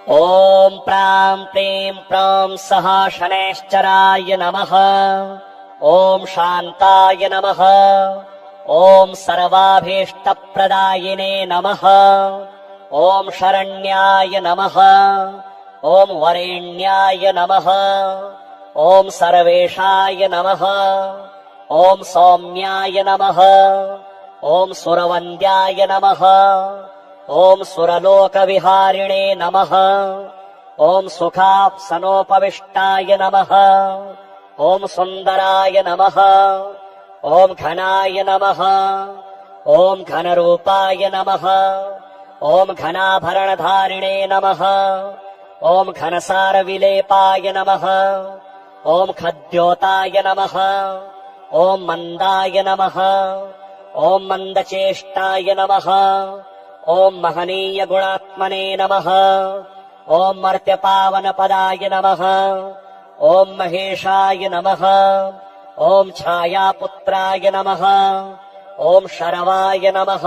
ॐ प्रां प्रीं प्रौं सः शनैश्चराय नमः। ॐ शान्ताय नमः। ॐ सर्वाभीष्टप्रदायिने नमः। ॐ शरण्याय नमः। ॐ वरेण्याय नमः। ॐ सर्वेशाय नमः। ॐ सौम्याय नमः। ॐ सुरवन्द्याय नमः। ॐ सुरलोकविहारिणे नमः। ॐ सुखाप्सनोपविष्टाय नमः। ॐ सुन्दराय नमः। ॐ घनाय नमः। ॐ घनरूपाय नमः। ॐ घनाभरणधारिणे नमः। ॐ घनसारविलेपाय नमः। ॐ खद्योताय नमः। ॐ मन्दाय नमः। ॐ मन्दचेष्टाय नमः। ॐ महनीयगुणात्मने नमः। ॐ मर्त्यपावनपदाय नमः। ॐ महेशाय नमः। ॐ छायापुत्राय नमः। ॐ शरवाय नमः।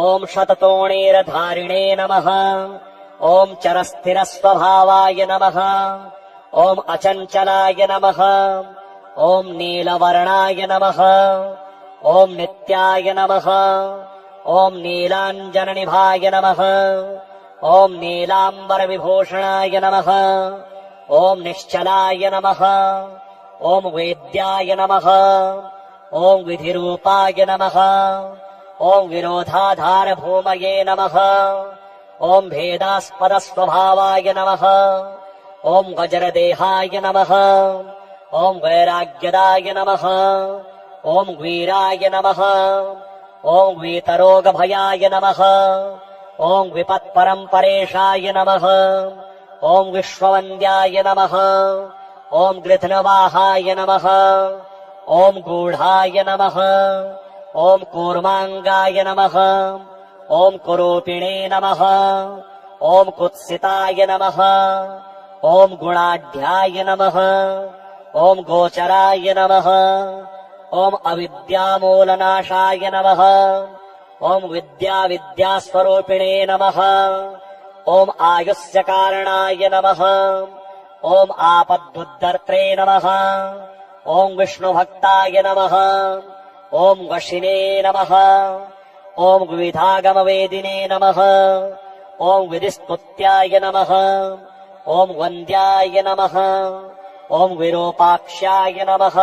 ॐ शततोणेरधारिणे नमः। ॐ चरस्थिरस्वभावाय नमः। ॐ अचञ्चलाय नमः। ॐ नीलवर्णाय नमः। ॐ नित्याय नमः। ॐ नीलाञ्जननिभाय नमः। ॐ नीलाम्बरविभूषणाय नमः। ॐ निश्चलाय नमः। ॐ वेद्याय नमः। ॐ विधिरूपाय नमः। ॐ विरोधाधारभूमये नमः। ॐ भेदास्पदस्वभावाय नमः। ॐ वज्रदेहाय नमः। ॐ वैराग्यदाय नमः। ॐ वीराय नमः। ॐ वीतरोगभयाय नमः। ॐ विपत्परम्परेशाय नमः। ॐ विश्ववन्द्याय नमः। ॐ गृध्नवाहाय नमः। ॐ गूढाय नमः। ॐ कूर्माङ्गाय नमः। ॐ कुरूपिणे नमः। ॐ कुत्सिताय नमः। ॐ गुणाढ्याय नमः। ॐ गोचराय नमः। ॐ अविद्यामूलनाशाय नमः। ॐ विद्यास्वरूपिणे नमः। ॐ आयुष्यकारणाय नमः। ॐ आपद्दुद्धर्त्रे नमः। ॐ विष्णुभक्ताय नमः। ॐ वशिने नमः। ॐ विविधागमवेदिने नमः। ॐ विधिस्तुत्याय नमः। ॐ वन्द्याय नमः। ॐ विरूपाक्षाय नमः।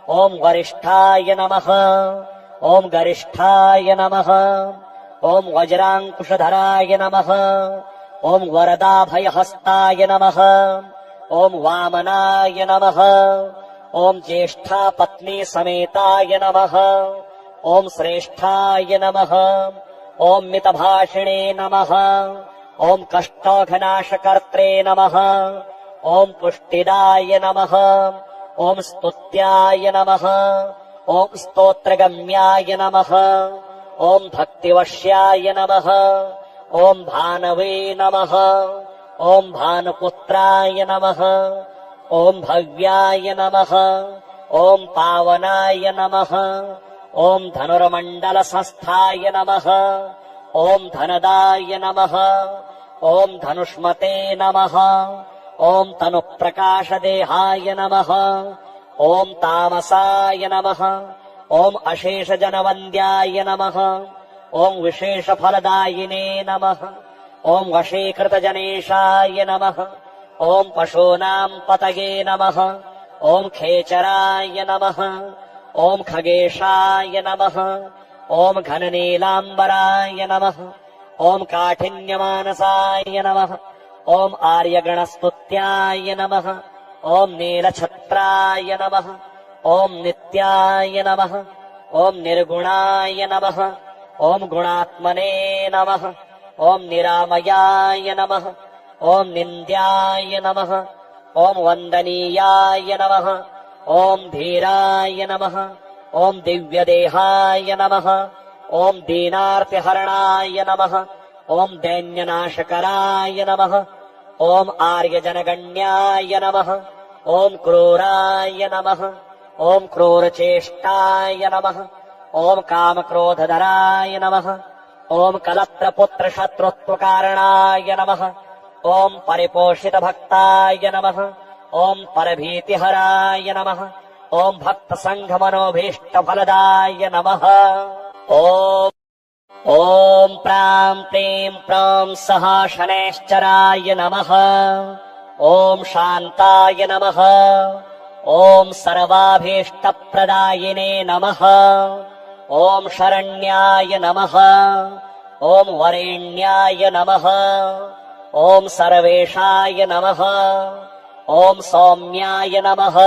ॐ वरिष्ठाय नमः। ॐ गरिष्ठाय नमः। ॐ वज्राङ्कुशधराय नमः। ॐ वरदाभयहस्ताय नमः। ॐ वामनाय नमः। ॐ ज्येष्ठापत्नीसमेताय नमः। ॐ श्रेष्ठाय नमः। ॐ मितभाषिणे नमः। ॐ कष्टघनाशकर्त्रे नमः। ॐ पुष्टिदाय नमः। ॐ स्तुत्याय नमः। ॐ स्तोत्रगम्याय नमः। ॐ भक्तिवश्याय नमः। ॐ भानवे नमः। ॐ भानुपुत्राय नमः। ॐ भव्याय नमः। ॐ पावनाय नमः। ॐ धनुर्मण्डलसंस्थाय नमः। ॐ धनदाय नमः। ॐ धनुष्मते नमः। ॐ तनुप्रकाशदेहाय नमः। ॐ तामसाय नमः। ॐ अशेषजनवन्द्याय नमः। ॐ विशेषफलदायिने नमः। ॐ वशीकृतजनेशाय नमः। ॐ पशूनाम् पतये नमः। ॐ खेचराय नमः। ॐ खगेशाय नमः। ॐ घननीलाम्बराय नमः। ॐ काठिन्यमानसाय नमः। ॐ आर्यगणस्तुत्याय नमः। ॐ नीलछत्राय नमः। ॐ नित्याय नमः। ॐ निर्गुणाय नमः। ॐ गुणात्मने नमः। ॐ निरामयाय नमः। ॐ निन्द्याय नमः। ॐ वन्दनीयाय नमः। ॐ धीराय नमः। ॐ दिव्यदेहाय नमः। ॐ दीनार्तिहरणाय नमः। ॐ दैन्यनाशकराय नमः। ॐ आर्यजनगण्याय नमः। ॐ क्रूराय नमः। ॐ क्रूरचेष्टाय नमः। ॐ कामक्रोधधराय नमः। ॐ कलत्रपुत्रशत्रुत्वकारणाय नमः। ओम परिपोषितभक्ताय नमः। ओम परभीतिहराय नमः। ओम भक्तसङ्घमनोभीष्टफलदाय नमः। ओम ॐ प्रां प्रीं प्रौं सः शनैश्चराय नमः। ॐ शान्ताय नमः। ॐ सर्वाभीष्टप्रदायिने नमः। ॐ शरण्याय नमः। ॐ वरेण्याय नमः। ॐ सर्वेशाय नमः। ॐ सौम्याय नमः।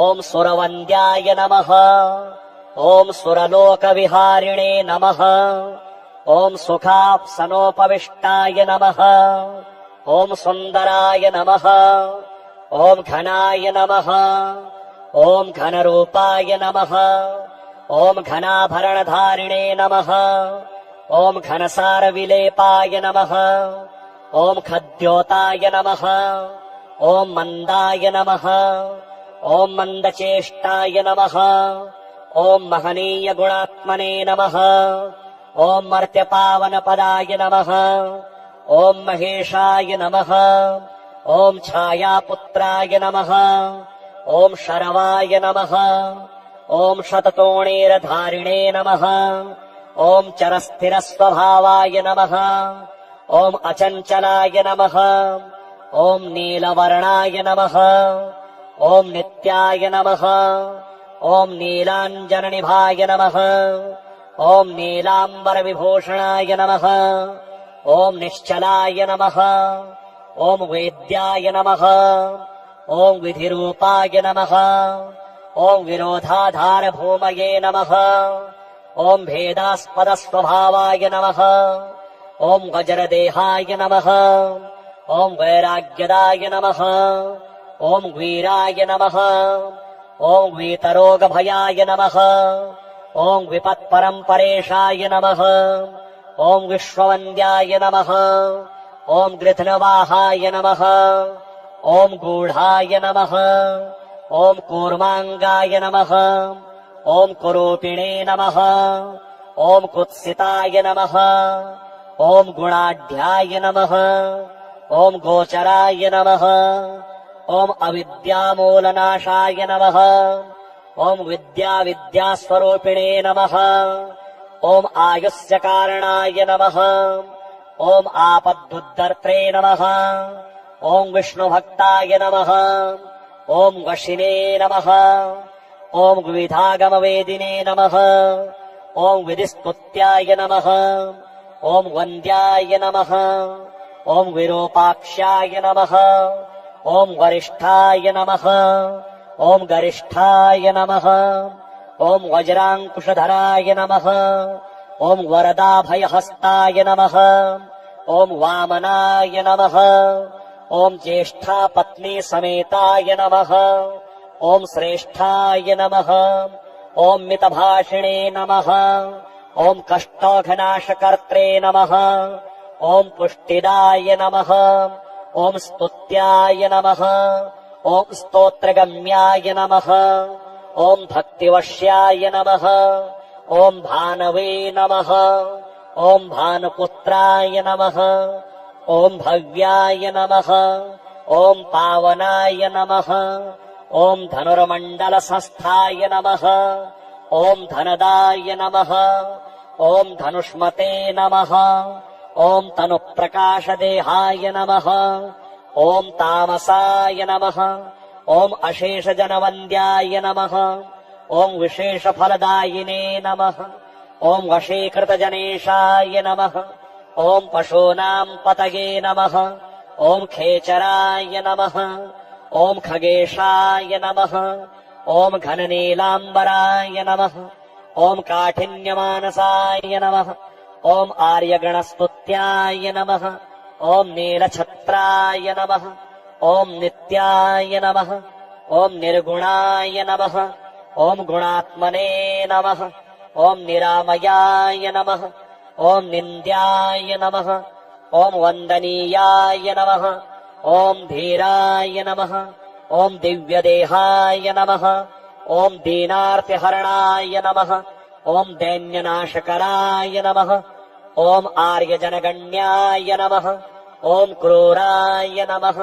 ॐ सुरवन्द्याय नमः। ॐ सुरलोकविहारिणे नमः। ॐ सुखाप्सनोपविष्टाय नमः। ॐ सुन्दराय नमः। ॐ घनाय नमः। ॐ घनरूपाय नमः। ॐ घनाभरणधारिणे नमः। ॐ घनसारविलेपाय नमः। ॐ खद्योताय नमः। ॐ मन्दाय नमः। ॐ मन्दचेष्टाय नमः। ॐ महनीय गुणात्मने नमः। ॐ मर्त्यपावनपदाय नमः। ॐ महेशाय नमः। ॐ छायापुत्राय नमः। ॐ शरवाय नमः। ॐ शततोणेरधारिणे नमः। ॐ चरस्थिरस्वभावाय नमः। ॐ अचञ्चलाय नमः। ॐ नीलवर्णाय नमः। ॐ नित्याय नमः। ॐ नीलाञ्जननिभाय नमः। ॐ नीलाम्बरविभूषणाय नमः। ॐ निश्चलाय नमः। ॐ वेद्याय नमः। ॐ विधिरूपाय नमः। ॐ विरोधाधारभूमये नमः। ॐ भेदास्पदस्वभावाय नमः। ॐ वज्रदेहाय नमः। ॐ वैराग्यदाय नमः। ॐ वीराय नमः। ॐ वीतरोगभयाय नमः। ॐ विपत्परम्परेशाय नमः। ॐ विश्ववन्द्याय नमः। ॐ गृध्नवाहाय नमः। ॐ गूढाय नमः। ॐ कूर्माङ्गाय नमः। ॐ कुरूपिणे नमः। ॐ कुत्सिताय नमः। ॐ गुणाढ्याय नमः। ॐ गोचराय नमः। ॐ अविद्यामूलनाशाय नमः। ॐ विद्यास्वरूपिणे नमः। ॐ आयुष्यकारणाय नमः। ॐ आपद्दुद्धर्त्रे नमः। ॐ विष्णुभक्ताय नमः। ॐ वशिने नमः। ॐ विविधागमवेदिने नमः। ॐ विधिस्तुत्याय नमः। ॐ वन्द्याय नमः। ॐ विरूपाक्षाय नमः। ॐ वरिष्ठाय नमः। ॐ गरिष्ठाय नमः। ॐ वज्राङ्कुशधराय नमः। ॐ वरदाभयहस्ताय नमः। ॐ वामनाय नमः। ॐ ज्येष्ठापत्नीसमेताय नमः। ॐ श्रेष्ठाय नमः। ॐ मितभाषिणे नमः। ॐ कष्टोघनाशकर्त्रे नमः। ॐ पुष्टिदाय नमः। ॐ स्तुत्याय नमः। ॐ स्तोत्रगम्याय नमः। ॐ भक्तिवश्याय नमः। ॐ भानवे नमः। ॐ भानुपुत्राय नमः। ॐ भव्याय नमः। ॐ पावनाय नमः। ॐ धनुर्मण्डलसंस्थाय नमः। ॐ धनदाय नमः। ॐ धनुष्मते नमः। ॐ तनुप्रकाशदेहाय नमः। ॐ तामसाय नमः। ॐ अशेषजनवन्द्याय नमः। ॐ विशेषफलदायिने नमः। ॐ वशीकृतजनेशाय नमः। ॐ पशूनाम् पतये नमः। ॐ खेचराय नमः। ॐ खगेशाय नमः। ॐ घननीलाम्बराय नमः। ॐ काठिन्यमानसाय नमः। ॐ आर्यगणस्तुत्याय नमः। ॐ नीलछत्राय नमः। ॐ नित्याय नमः। ॐ निर्गुणाय नमः। ॐ गुणात्मने नमः। ॐ निरामयाय नमः। ॐ निन्द्याय नमः। ॐ वन्दनीयाय नमः। ॐ धीराय नमः। ॐ दिव्यदेहाय नमः। ॐ दीनार्तिहरणाय नमः। ॐ दैन्यनाशकराय नमः। ॐ आर्यजनगण्याय नमः। ಓಂ ಕ್ರೂರಾಯ ನಮಃ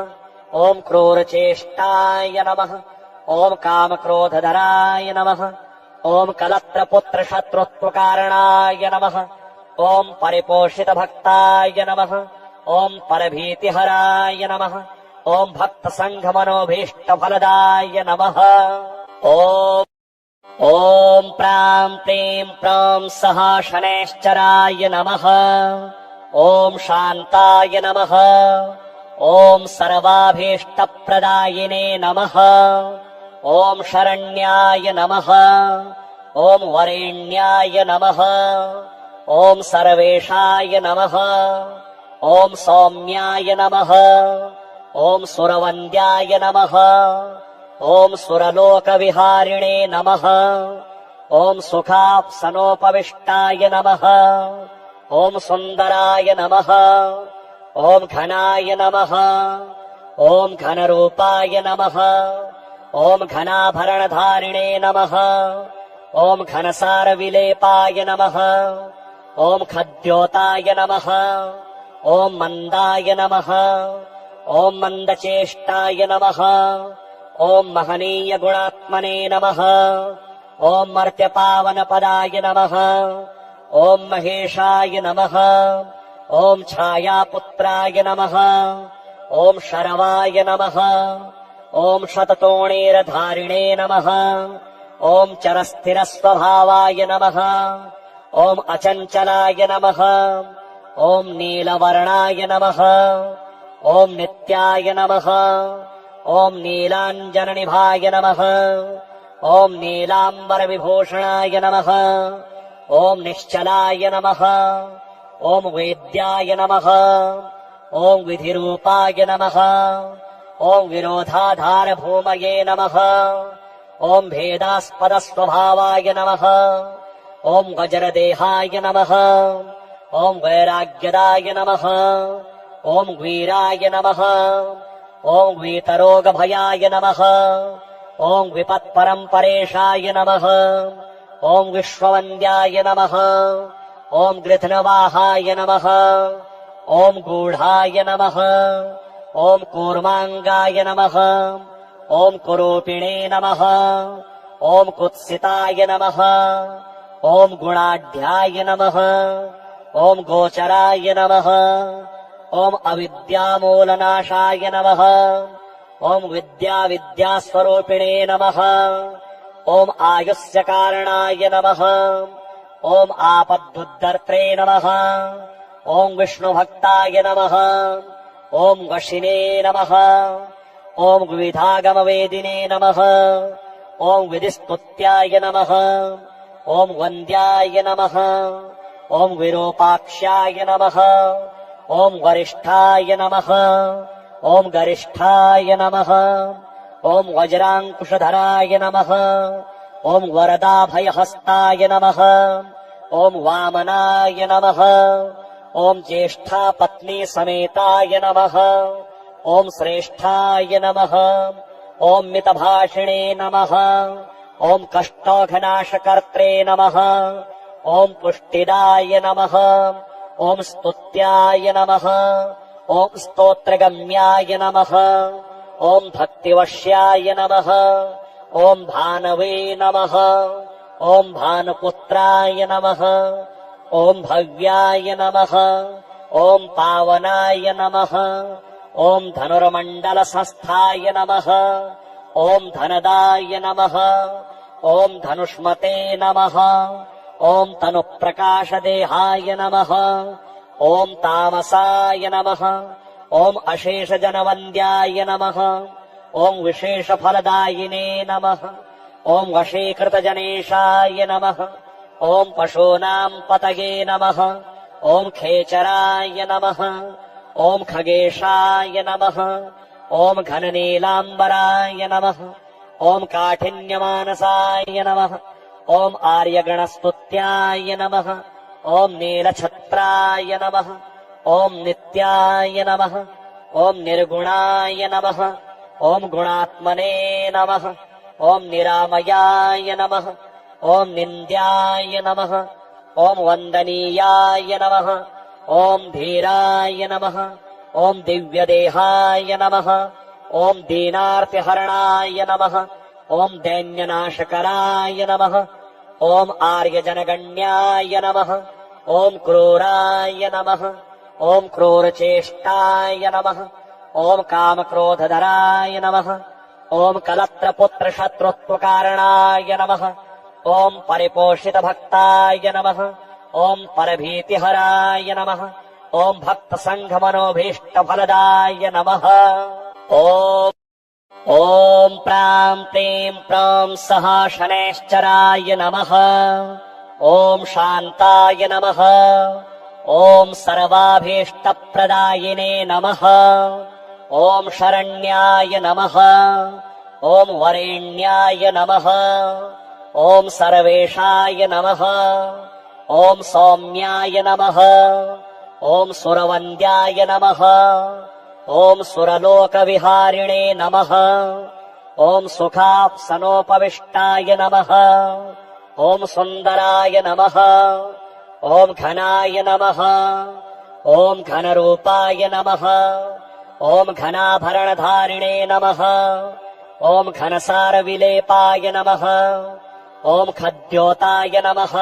ಓಂ ಕ್ರೂರಚೇಷ್ಟಾಯ ನಮಃ ಓಂ ಕಾಮಕ್ರೋಧಧರಾಯ ನಮಃ ಓಂ ಕಲತ್ರಪುತ್ರ ಶತ್ರುತ್ವಕಾರಣಾಯ ನಮಃ ಓಂ ಪರಿಪೋಷಿತ ಭಕ್ತಾಯ ನಮಃ ಓಂ ಪರಭೀತಿಹರಾಯ ನಮಃ ಓಂ ಭಕ್ತ ಸಂಘ ಮನೋಭೀಷ್ಟ ಫಲದಾಯ ನಮಃ ಓಂ ಓಂ ಪ್ರಾಂ ಪ್ರೀಂ ಪ್ರಾಂ ಸಹ ಶನೈಶ್ಚರಾಯ ನಮಃ ಓಂ ಶಾಂತಾಯ ನಮಃ ಓಂ ಸರ್ವಾಭೀಷ್ಟಪ್ರದಾಯಿನೇ ನಮಃ ಓಂ ಶರಣ್ಯಾಯ ನಮಃ ಓಂ ವರೇಣ್ಯಾಯ ನಮಃ ಓಂ ಸರ್ವೇಶಾಯ ನಮಃ ಓಂ ಸೌಮ್ಯಾಯ ನಮಃ ಓಂ ಸುರವಂದ್ಯಾಯ ನಮಃ ಓಂ ಸುರಲೋಕವಿಹಾರಿಣೇ ನಮಃ ಓಂ ಸುಖಾಪ್ಸನೋಪವಿಷ್ಟಾಯ ನಮಃ ಓಂ ಸುಂದರಾಯ ನಮಃ ಓಂ ಘನಾಯ ನಮಃ ಓಂ ಘನರೂಪಾಯ ನಮಃ ಓಂ ಘನಾಭರಣಧಾರಿಣೇ ನಮಃ ಓಂ ಘನಸಾರವಿಲೇಪಾಯ ನಮಃ ಓಂ ಖದ್ಯೋತಾಯ ನಮಃ ಓಂ ಮಂದಾಯ ನಮಃ ಓಂ ಮಂದಚೇಷ್ಟಾಯ ನಮಃ ಓಂ ಮಹನೀಯ ಗುಣಾತ್ಮನೇ ನಮಃ ಓಂ ಮರ್ತ್ಯಪಾವನ ಪದಾಯ ನಮಃ ಓಂ ಮಹೇಶಾಯ ನಮಃ ಓಂ ಛಾಯಾಪುತ್ರಾಯ ನಮಃ ಓಂ ಶರವಾಯ ನಮಃ ಓಂ ಶತತೋಣೇರಧಾರಿಣೇ ನಮಃ ಓಂ ಚರಸ್ಥಿರಸ್ವಭಾವಾಯ ನಮಃ ಓಂ ಅಚಂಚಲಾಯ ನಮಃ ಓಂ ನೀಲವರ್ಣಾಯ ನಮಃ ಓಂ ನಿತ್ಯಾಯ ನಮಃ ಓಂ ನೀಲಾಂಜನನಿಭಾಯ ನಮಃ ಓಂ ನೀಲಾಂಬರವಿಭೂಷಣಾಯ ನಮಃ ಓಂ ನಿಶ್ಚಲಾಯ ನಮಃ ಓಂ ವೇದ್ಯಾಯ ನಮಃ ಓಂ ವಿಧಿರೂಪಾಯ ನಮಃ ಓಂ ವಿರೋಧಾಧಾರಭೂಮಯೇ ನಮಃ ಓಂ ಭೇದಾಸ್ಪದಸ್ವಭಾವಾಯ ನಮಃ ಓಂ ವಜ್ರದೇಹಾಯ ನಮಃ ಓಂ ವೈರಾಗ್ಯದಾಯ ನಮಃ ಓಂ ವೀರಾಯ ನಮಃ ಓಂ ವೀತರೋಗಭಯಾಯ ನಮಃ ಓಂ ವಿಪತ್ಪರಂಪರೇಶಾಯ ನಮಃ ಓಂ ವಿಶ್ವವಂದ್ಯಾಯ ನಮಃ ಓಂ ಗೃಧ್ನವಾಹಾಯ ನಮಃ ಓಂ ಗೂಢಾಯ ನಮಃ ಓಂ ಕೂರ್ಮಾಂಗಾಯ ನಮಃ ಓಂ ಕುರೂಪಿಣೇ ನಮಃ ಓಂ ಕುತ್ಸಿತಾಯ ನಮಃ ಓಂ ಗುಣಾಢ್ಯಾಯ ನಮಃ ಓಂ ಗೋಚರಾಯ ನಮಃ ಓಂ ಅವಿದ್ಯಾಮೂಲನಾಶಾಯ ನಮಃ ಓಂ ವಿದ್ಯಾಸ್ವರೂಪಿಣೇ ನಮಃ ಓಂ ಆಯುಷ್ಯ ಕಾರಣಾಯ ನಮಃ ಓಂ ಆಪದ್ದುದ್ದರ್ತ್ರೇ ನಮಃ ಓಂ ವಿಷ್ಣುಭಕ್ತಾಯ ನಮಃ ಓಂ ವಶಿನೇ ನಮಃ ಓಂ ವಿವಿಧಾಗಮವೇದಿನೇ ನಮಃ ಓಂ ವಿಧಿಸ್ತುತ್ಯಾಯ ನಮಃ ಓಂ ವಂದ್ಯಾಯ ನಮಃ ಓಂ ವಿರೂಪಾಕ್ಷ್ಯಾಯ ನಮಃ ಓಂ ವರಿಷ್ಠಾಯ ನಮಃ ಓಂ ಗರಿಷ್ಠಾಯ ನಮಃ ಓಂ ವಜ್ರಾಂಕುಶಧರಾಯ ನಮಃ ಓಂ ವರದಾಭಯಹಸ್ತಾಯ ನಮಃ ಓಂ ವಾಮನಾಯ ನಮಃ ಓಂ ಜ್ಯೇಷ್ಠಾ ಪತ್ನಿ ಸಮೇತಾಯ ನಮಃ ಓಂ ಶ್ರೇಷ್ಠಾಯ ನಮಃ ಓಂ ಮಿತಭಾಷಿಣೇ ನಮಃ ಓಂ ಕಷ್ಟೋಘನಾಶಕರ್ತ್ರೇ ನಮಃ ಓಂ ಪುಷ್ಟಿದಾಯ ನಮಃ ಓಂ ಸ್ತುತ್ಯಾಯ ನಮಃ ಓಂ ಸ್ತೋತ್ರಗಮ್ಯಾಯ ನಮಃ ಓಂ ಭಕ್ತಿವಶ್ಯಾಯ ನಮಃ ಓಂ ಭಾನವೇ ನಮಃ ಓಂ ಭಾನುಪುತ್ರಾಯ ನಮಃ ಓಂ ಭವ್ಯಾಯ ನಮಃ ಓಂ ಪಾವನಾಯ ನಮಃ ಓಂ ಧನುರ್ಮಂಡಲ ಸಂಸ್ಥಾಯ ನಮಃ ಓಂ ಧನದಾಯ ನಮಃ ಓಂ ಧನುಷ್ಮತೆ ನಮಃ ಓಂ ತನುಪ್ರಕಾಶದೇಹಾಯ ನಮಃ ಓಂ ತಾಮಸಾಯ ನಮಃ ಓಂ ಅಶೇಷಜನವಂದ್ಯಾಯ ನಮಃ ಓಂ ವಿಶೇಷಫಲದಾಯಿನೇ ನಮಃ ಓಂ ವಶೀಕೃತಜನೇಶಾಯ ನಮಃ ಓಂ ಪಶೂನಾಂ ಪತಯೇ ನಮಃ ಓಂ ಖೇಚರಾಯ ನಮಃ ಓಂ ಖಗೇಶಾಯ ನಮಃ ಓಂ ಘನನೀಲಾಂಬರಾಯ ನಮಃ ಓಂ ಕಾಠಿನ್ಯಮಾನಸಾಯ ನಮಃ ಓಂ ಆರ್ಯಗಣಸ್ತುತ್ಯಾಯ ನಮಃ ಓಂ ನೀಲಛತ್ರಾಯ ನಮಃ ಓಂ ನಿತ್ಯಾಯ ನಮಃ ಓಂ ನಿರ್ಗುಣಾಯ ನಮಃ ಓಂ ಗುಣಾತ್ಮನೇ ನಮಃ ಓಂ ನಿರಾಮಯಾಯ ನಮಃ ಓಂ ನಿಂದ್ಯಾಯ ನಮಃ ಓಂ ವಂದನೀಯಾಯ ನಮಃ ಓಂ ಧೀರಾಯ ನಮಃ ಓಂ ದಿವ್ಯದೇಹಾಯ ನಮಃ. ಓಂ ದೀನಾರ್ತಿಹರಣಾಯ ನಮಃ. ಓಂ ದೈನ್ಯನಾಶಕರಾಯ ನಮಃ. ಓಂ ಆರ್ಯಜನಗಣ್ಯಾಯ ನಮಃ. ಓಂ ಕ್ರೂರಾಯ ನಮಃ. ಓಂ ಕ್ರೂರಚೇಷ್ಟಾಯ ನಮಃ. ಓಂ ಕಾಮಕ್ರೋಧಧರಾಯ ನಮಃ. ಓಂ ಕಲತ್ರಪುತ್ರಶತ್ರುತ್ವಕಾರಣಾಯ ನಮಃ. ಓಂ ಪರಿಪೋಷಿತಭಕ್ತಾಯ ನಮಃ. ಓಂ ಪರಭೀತಿಹರಾಯ ನಮಃ. ಓಂ ಭಕ್ತಸಂಘಮನೋಭೀಷ್ಟಫಲದಾಯ ನಮಃ. ಓಂ ಪ್ರಾಂ ಪ್ರೀಂ ಪ್ರಾಂ ಸಹ ಶನೈಶ್ಚರಾಯ ನಮಃ. ಓಂ ಶಾಂತಾಯ ನಮಃ. ಓಂ ಸರ್ವಾಭೀಷ್ಟಪ್ರದಾಯಿನೇ ನಮಃ. ಓಂ ಶರಣ್ಯಾಯ ನಮಃ. ಓಂ ವರೇಣ್ಯಾಯ ನಮಃ. ಓಂ ಸರ್ವೇಶಾಯ ನಮಃ. ಓಂ ಸೌಮ್ಯಾಯ ನಮಃ. ಓಂ ಸುರವಂದ್ಯಾಯ ನಮಃ. ಓಂ ಸುರಲೋಕವಿಹಾರಿಣೇ ನಮಃ. ಓಂ ಸುಖಾಪ್ಸನೋಪವಿಷ್ಟಾಯ ನಮಃ. ಓಂ ಸುಂದರಾಯ ನಮಃ. ಓಂ ಘನಾಯ ನಮಃ. ಓಂ ಘನರೂಪಾಯ ನಮಃ. ಓಂ ಘನಾಭರಣಧಾರಿಣೇ ನಮಃ. ಓಂ ಘನಸಾರವಿಲೇಪಾಯ ನಮಃ. ಓಂ ಖದ್ಯೋತಾಯ ನಮಃ.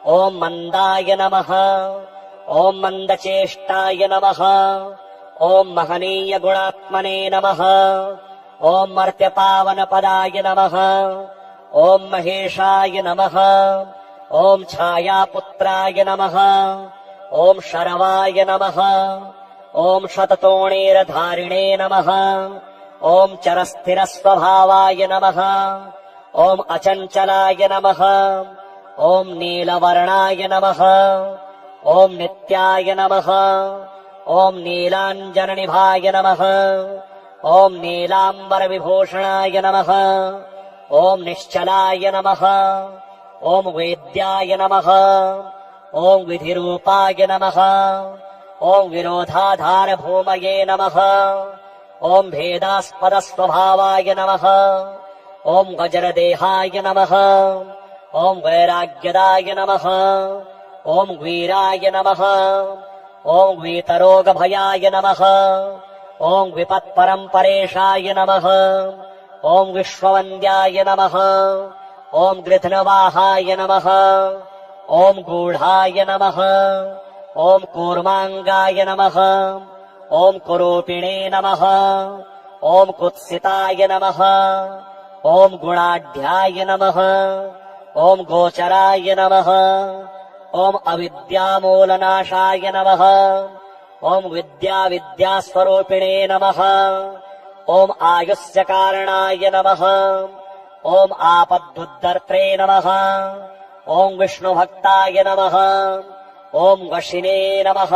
ಓಂ ಮಂದಾಯ ನಮಃ. ಓಂ ಮಂದಚೇಷ್ಟಾಯ ನಮಃ. ಓಂ ಮಹನೀಯ ಗುಣಾತ್ಮನೇ ನಮಃ. ಓಂ ಮರ್ತ್ಯಪಾವನಪದಾಯ ನಮಃ. ಓಂ ಮಹೇಶಾಯ ನಮಃ. ಓಂ ಛಾಯಾಪುತ್ರಾಯ ನಮಃ. ಓಂ ಶರವಾಯ ನಮಃ. ಓಂ ಶತತೋಣೇರಧಾರಿಣೇ ನಮಃ. ಓಂ ಚರಸ್ಥಿರಸ್ವಭಾವಾಯ ನಮಃ. ಓಂ ಅಚಂಚಲಾಯ ನಮಃ. ಓಂ ನೀಲವರ್ಣಾಯ ನಮಃ. ಓಂ ನಿತ್ಯಾಯ ನಮಃ. ಓಂ ನೀಲಾಂಜನನಿಭಾಯ ನಮಃ. ಓಂ ನೀಲಾಂಬರವಿಭೂಷಣಾಯ ನಮಃ. ಓಂ ನಿಶ್ಚಲಾಯ ನಮಃ. ಓಂ ವೇದ್ಯಾಯ ನಮಃ. ಓಂ ವಿಧಿರೂಪಾಯ ನಮಃ. ಓಂ ವಿರೋಧಾಧಾರಭೂಮಯೇ ನಮಃ. ಓಂ ಭೇದಾಸ್ಪದಸ್ವಭಾವಾಯ ನಮಃ. ಓಂ ವಜ್ರದೇಹಾಯ ನಮಃ. ಓಂ ವೈರಾಗ್ಯದಾಯ ನಮಃ. ಓಂ ವೀರಾಯ ನಮಃ. ಓಂ ವೀತರೋಗಭಯಾಯ ನಮಃ. ಓಂ ವಿಪತ್ಪರಂಪರೇಶಾಯ ನಮಃ. ಓಂ ವಿಶ್ವವಂದ್ಯಾಯ ನಮಃ. ಓಂ ಗೃಧ್ನವಾಹಾಯ ನಮಃ. ಓಂ ಗೂಢಾಯ ನಮಃ. ಓಂ ಕೂರ್ಮಾಂಗಾಯ ನಮಃ. ಓಂ ಕುರೂಪಿಣೇ ನಮಃ. ಓಂ ಕುತ್ಸಿತಾಯ ನಮಃ. ಓಂ ಗುಣಾಢ್ಯಾಯ ನಮಃ. ಓಂ ಗೋಚರಾಯ ನಮಃ. ಓಂ ಅವಿದ್ಯಾಮೂಲನಾಶಾಯ ನಮಃ. ಓಂ ವಿದ್ಯಾಸ್ವರೂಪಿಣೇ ನಮಃ. ಓಂ ಆಯುಷ್ಯ ಕಾರಣಾಯ ನಮಃ. ಓಂ ಆಪದ್ದುದ್ದರ್ತ್ರೇ ನಮಃ. ಓಂ ವಿಷ್ಣುಭಕ್ತಾಯ ನಮಃ. ಓಂ ವಶಿನೇ ನಮಃ.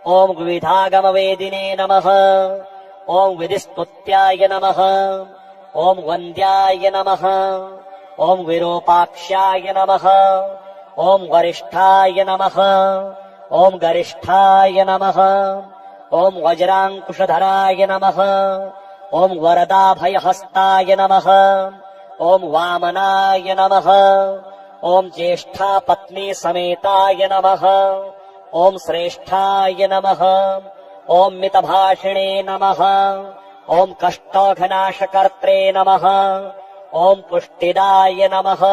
ಓಂ ವಿವಿಧಾಗಮವೇದಿನೇ ನಮಃ. ಓಂ ವಿಧಿಸ್ತುತ್ಯಾಯ ನಮಃ. ಓಂ ವಂದ್ಯಾಯ ನಮಃ. ಓಂ ವಿರೂಪಾಕ್ಷಾಯ ನಮಃ. ಓಂ ವರಿಷ್ಠಾಯ ನಮಃ. ಓಂ ಗರಿಷ್ಠಾಯ ನಮಃ. ಓಂ ವಜ್ರಾಂಕುಶಧರಾಯ ನಮಃ. ಓಂ ವರದಾಭಯಹಸ್ತಾಯ ನಮಃ. ಓಂ ವಾಮನಾಯ ನಮಃ. ಓಂ ಜ್ಯೇಷ್ಠಾಪತ್ನಿ ಸಮೇತಾಯ ನಮಃ. ಓಂ ಶ್ರೇಷ್ಠಾಯ ನಮಃ. ಓಂ ಮಿತಭಾಷಿಣೇ ನಮಃ. ಓಂ ಕಷ್ಟೋಘನಾಶಕರ್ತ್ರೇ ನಮಃ. ಓಂ ಪುಷ್ಟಿದಾಯ ನಮಃ.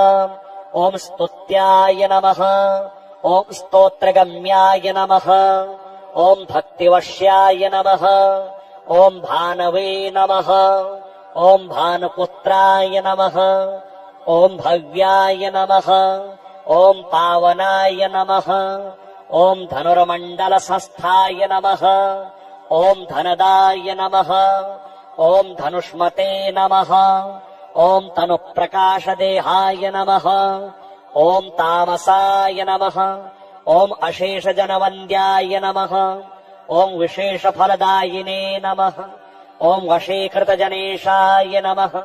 ಓಂ ಸ್ತುತ್ಯಾಯ ನಮಃ. ಓಂ ಸ್ತೋತ್ರಗಮ್ಯಾಯ ನಮಃ. ಓಂ ಭಕ್ತಿವಶ್ಯಾಯ ನಮಃ. ಓಂ ಭಾನವೇ ನಮಃ. ಓಂ ಭಾನುಪುತ್ರಾಯ ನಮಃ. ಓಂ ಭವ್ಯಾಯ ನಮಃ. ಓಂ ಪಾವನಾಯ ನಮಃ. ಓಂ ಧನುರ್ಮಂಡಲ ಸಂಸ್ಥಾಯ ನಮಃ. ಓಂ ಧನದಾಯ ನಮಃ. ಓಂ ಧನುಷ್ಮತೆ ನಮಃ. ಓಂ ತನುಪ್ರಕಾಶದೇಹಾಯ ನಮಃ. ಓಂ ತಾಮಸಾಯ ನಮಃ. ಓಂ ಅಶೇಷಜನವಂದ್ಯಾಯ ನಮಃ. ಓಂ ವಿಶೇಷಫಲದಾಯಿನೇ ನಮಃ. ಓಂ ವಶೀಕೃತಜನೇಶಾಯ ನಮಃ.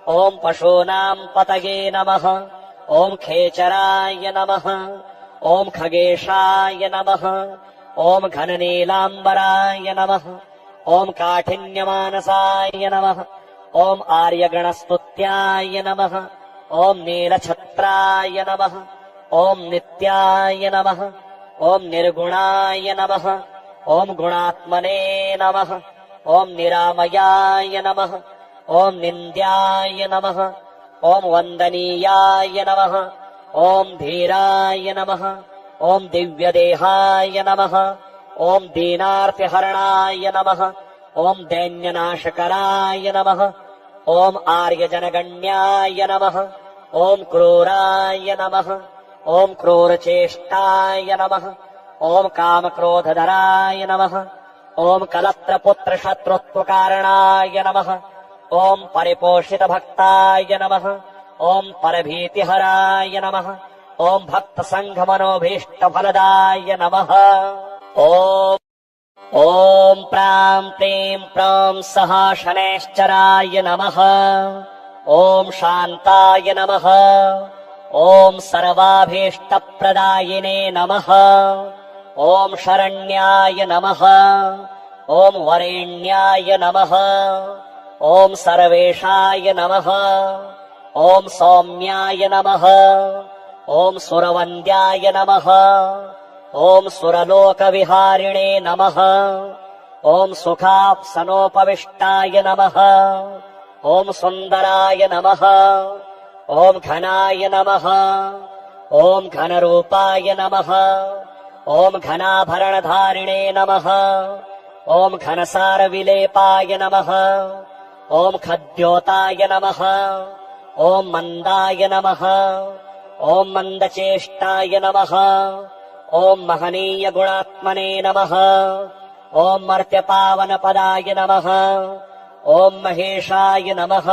ಓಂ ಪಶೂನಾಂ ಪತಯೇ ನಮಃ. ಓಂ ಖೇಚರಾಯ ನಮಃ. ಓಂ ಖಗೇಶಾಯ ನಮಃ. ಓಂ ಘನನೀಲಾಂಬರಾಯ ನಮಃ. ಓಂ ಕಾಠಿನ್ಯಮಾನಸಾಯ ನಮಃ. ಓಂ ಆರ್ಯಗಣಸ್ತುತ್ಯಾಯ ನಮಃ. ಓಂ ನೀಲಛತ್ರಾಯ ನಮಃ. ಓಂ ನಿತ್ಯಾಯ ನಮಃ. ಓಂ ನಿರ್ಗುಣಾಯ ನಮಃ. ಓಂ ಗುಣಾತ್ಮನೇ ನಮಃ. ಓಂ ನಿರಾಮಯಾಯ ನಮಃ. ಓಂ ನಿಂದ್ಯಾಯ ನಮಃ. ಓಂ ವಂದನೀಯಾಯ ನಮಃ. ಓಂ ಧೀರಾಯ ನಮಃ. ಓಂ ದಿವ್ಯದೇಹಾಯ ನಮಃ. ಓಂ ದೀನಾರ್ತಿಹರಣಾಯ ನಮಃ. ಓಂ ದೈನ್ಯನಾಶಕರಾಯ ನಮಃ. ಓಂ ಆರ್ಯಜನಗಣ್ಯಾಯ ನಮಃ. ಓಂ ಕ್ರೂರಾಯ ನಮಃ. ಓಂ ಕ್ರೂರಚೇಷ್ಟಾಯ ನಮಃ. ಓಂ ಕಾಮಕ್ರೋಧಧರಾಯ ನಮಃ. ಓಂ ಕಲತ್ರಪುತ್ರಶತ್ರುತ್ವಕಾರಣಾಯ ನಮಃ. ಓಂ ಪರಿಪೋಷಿತಭಕ್ತಾಯ ನಮಃ. ಓಂ ಪರಭೀತಿಹರಾಯ ನಮಃ. ಓಂ ಭಕ್ತಸಂಘಮನೋಭೀಷ್ಟಫಲದಾಯ ನಮಃ. ಓಂ ಓಂ ಪ್ರಾಂ ಪ್ರೀಂ ಪ್ರಾಂ ಸಹ ಶನೈಶ್ಚರಾಯ ನಮಃ. ಓಂ ಶಾಂತಾಯ ನಮಃ. ಓಂ ಸರ್ವಾಭೀಷ್ಟಪ್ರದಾಯಿನೇ ನಮಃ. ಓಂ ಶರಣ್ಯಾಯ ನಮಃ. ಓಂ ವರೇಣ್ಯಾಯ ನಮಃ. ಓಂ ಸರ್ವೇಶಾಯ ನಮಃ. ಓಂ ಸೌಮ್ಯಾಯ ನಮಃ. ಓಂ ಸುರವಂದ್ಯಾಯ ನಮಃ. ಓಂ ಸುರಲೋಕವಿಹಾರಿಣೇ ನಮಃ. ಓಂ ಸುಖಾಪ್ಸನೋಪವಿಷ್ಟಾಯ ನಮಃ. ಓಂ ಸುಂದರಾಯ ನಮಃ. ಓಂ ಘನಾಯ ನಮಃ. ಓಂ ಘನರೂಪಾಯ ನಮಃ. ಓಂ ಘನಾಭರಣಧಾರಿಣೇ ನಮಃ. ಓಂ ಘನಸಾರವಿಲೇಪಾಯ ನಮಃ. ಓಂ ಖದ್ಯೋತಾಯ ನಮಃ. ಓಂ ಮಂದಾಯ ನಮಃ. ಓಂ ಮಂದಚೇಷ್ಟಾಯ ನಮಃ. ಓಂ ಮಹನೀಯ ಗುಣಾತ್ಮನೇ ನಮಃ. ಓಂ ಮರ್ತ್ಯಪಾವನಪದಾಯ ನಮಃ. ಓಂ ಮಹೇಶಾಯ ನಮಃ.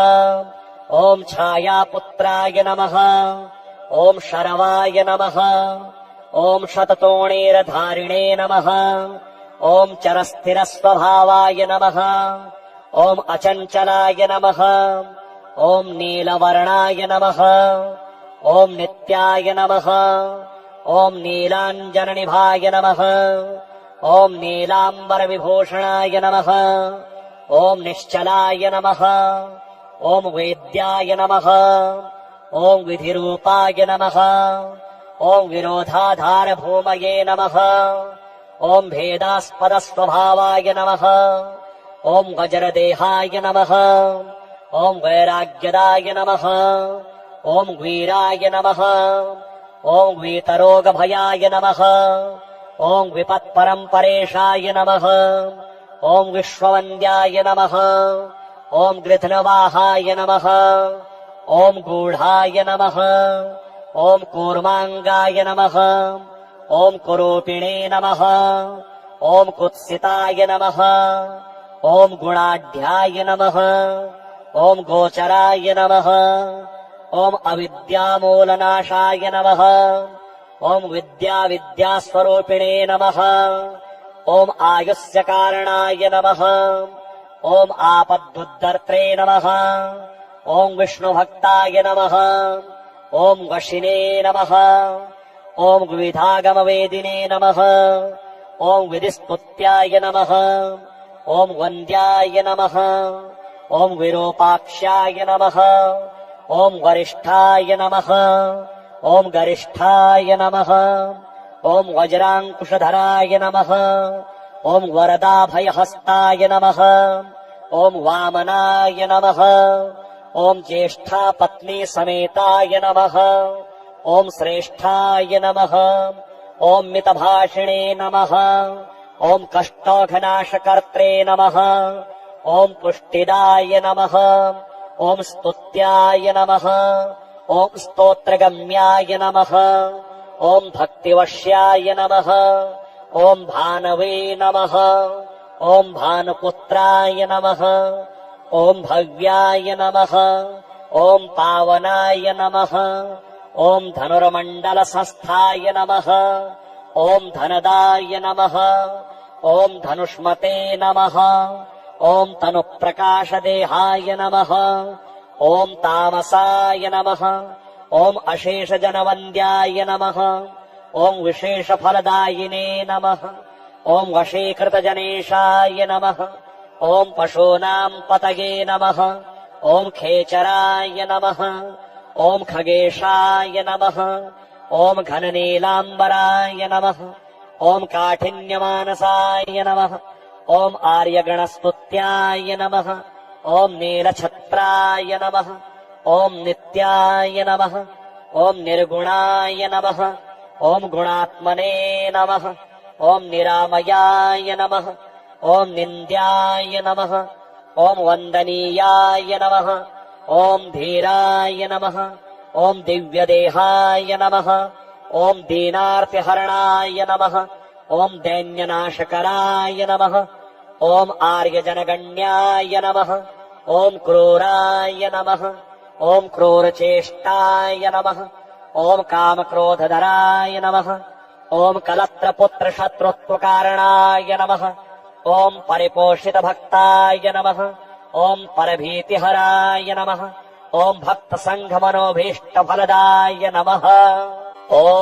ಓಂ ಛಾಯಾಪುತ್ರಾಯ ನಮಃ. ಓಂ ಶರವಾಯ ನಮಃ. ಓಂ ಶತತೋಣೇರಧಾರಿಣೇ ನಮಃ. ಓಂ ಚರಸ್ಥಿರಸ್ವಭಾವಾಯ ನಮಃ. ಓಂ ಅಚಂಚಲಾಯ ನಮಃ. ಓಂ ನೀಲವರ್ಣಾಯ ನಮಃ. ಓಂ ನಿತ್ಯಾಯ ನಮಃ. ಓಂ ನೀಲಾಂಜನನಿಭಾಯ ನಮಃ. ಓಂ ನೀಲಾಂಬರವಿಭೂಷಣಾಯ ನಮಃ. ಓಂ ನಿಶ್ಚಲಾಯ ನಮಃ. ಓಂ ವೇದ್ಯಾಯ ನಮಃ. ಓಂ ವಿಧಿರೂಪಾಯ ನಮಃ. ಓಂ ವಿರೋಧಾಧಾರಭೂಮಯೇ ನಮಃ. ಓಂ ಭೇದಾಸ್ಪದಸ್ವಭಾವಾಯ ನಮಃ. ಓಂ ವಜ್ರದೇಹಾಯ ನಮಃ. ಓಂ ವೈರಾಗ್ಯದಾಯ ನಮಃ. ಓಂ ವೀರಾಯ ನಮಃ. ಓಂ ವೀತರೋಗಭಯಾಯ ನಮಃ. ಓಂ ವಿಪತ್ಪರಂಪರೇಶಾಯ ನಮಃ. ಓಂ ವಿಶ್ವವಂದ್ಯಾಯ ನಮಃ. ಓಂ ಗೃಧ್ನವಾಹಾಯ ನಮಃ. ಓಂ ಗೂಢಾಯ ನಮಃ. ಓಂ ಕೂರ್ಮಾಂಗಾಯ ನಮಃ. ಓಂ ಕುರೂಪಿಣೇ ನಮಃ. ಓಂ ಕುತ್ಸಿತಾಯ ನಮಃ. ಓಂ ಗುಣಾಢ್ಯಾಯ ನಮಃ. ಓಂ ಗೋಚರಾಯ ನಮಃ. ಓಂ ಅವಿದ್ಯಾಮೂಲನಾಶಾಯ ನಮಃ. ಓಂ ವಿದ್ಯಾಸ್ವರೂಪಿಣೇ ನಮಃ. ಓಂ ಆಯುಷ್ಯ ಕಾರಣಾಯ ನಮಃ. ಓಂ ಆಪದ್ದುದ್ದರ್ತ್ರೇ ನಮಃ. ಓಂ ವಿಷ್ಣುಭಕ್ತಾಯ ನಮಃ. ಓಂ ವಶಿನೇ ನಮಃ. ಓಂ ವಿವಿಧಾಗಮವೇದಿನೇ ನಮಃ. ಓಂ ವಿಧಿಸ್ತುತ್ಯಾಯ ನಮಃ. ಓಂ ವಂದ್ಯಾಯ ನಮಃ. ಓಂ ವಿರೂಪಾಕ್ಷಾಯ ನಮಃ. ಓಂ ವರಿಷ್ಠಾಯ ನಮಃ. ಓಂ ಗರಿಷ್ಠಾಯ ನಮಃ. ಓಂ ವಜ್ರಾಂಕುಶಧರಾಯ ನಮಃ. ಓಂ ವರದಾಭಯಹಸ್ತಾಯ ನಮಃ. ಓಂ ವಾಮನಾಯ ನಮಃ. ಓಂ ಜ್ಯೇಷ್ಠಾಪತ್ನಿ ಸಮೇತಾಯ ನಮಃ. ಓಂ ಶ್ರೇಷ್ಠಾಯ ನಮಃ. ಓಂ ಮಿತಭಾಷಿಣೇ ನಮಃ. ಓಂ ಕಷ್ಟೋಘನಾಶಕರ್ತ್ರೇ ನಮಃ. ಓಂ ಪುಷ್ಟಿದಾಯ ನಮಃ. ಓಂ ಸ್ತುತ್ಯಾಯ ನಮಃ. ಓಂ ಸ್ತೋತ್ರಗಮ್ಯಾಯ ನಮಃ. ಓಂ ಭಕ್ತಿವಶ್ಯಾಯ ನಮಃ. ಓಂ ಭಾನವೇ ನಮಃ. ಓಂ ಭಾನುಪುತ್ರಾಯ ನಮಃ. ಓಂ ಭವ್ಯಾಯ ನಮಃ. ಓಂ ಪಾವನಾಯ ನಮಃ. ಓಂ ಧನುರ್ಮಂಡಲ ಸಂಸ್ಥಾಯ ನಮಃ. ಓಂ ಧನದಾಯ ನಮಃ. ಓಂ ಧನುಷ್ಮತೆ ನಮಃ. ಓಂ ತನುಪ್ರಕಾಶದೇಹಾಯ ನಮಃ. ಓಂ ತಾಮಸಾಯ ನಮಃ. ಓಂ ಅಶೇಷಜನವಂದ್ಯಾಯ ನಮಃ. ಓಂ ವಿಶೇಷಫಲದಾಯಿನೇ ನಮಃ. ಓಂ ವಶೀಕೃತಜನೇಶಾಯ ನಮಃ. ಓಂ ಪಶೂನಾಂ ಪತಯೇ ನಮಃ. ಓಂ ಖೇಚರಾಯ ನಮಃ. ಓಂ ಖಗೇಶಾಯ ನಮಃ. ಓಂ ಘನನೀಲಾಂಬರಾಯ ನಮಃ. ओम काठिन्यमानसाय नमः। ओम आर्यगणस्तुत्याय नमः। ओम नीलछत्राय नमः। ओम नित्याय नमः। ओम निर्गुणाय नमः। ओम गुणात्मने नमः। ओम निरामयाय नमः। ओम निन्द्याय नमः। ओम वन्दनीयाय नमः। ओम धीराय नमः। ओम दिव्यदेहाय नमः। ओम दीनार्तिहरणाय नमः। ओम दैन्यनाशकराय नमः। ओम आर्यजनगण्याय नमः। ओम क्रूराय नमः। ओम क्रूरचेष्टाय नमः। ओम कामक्रोधधराय नमः। ओम कलत्रपुत्रशत्रुत्वकारणाय नमः। ओम परिपोषितभक्ताय नमः। ओम परभीतिहराय नमः। ओम भक्तसङ्घमनोभीष्टफलदाय नमः। ओम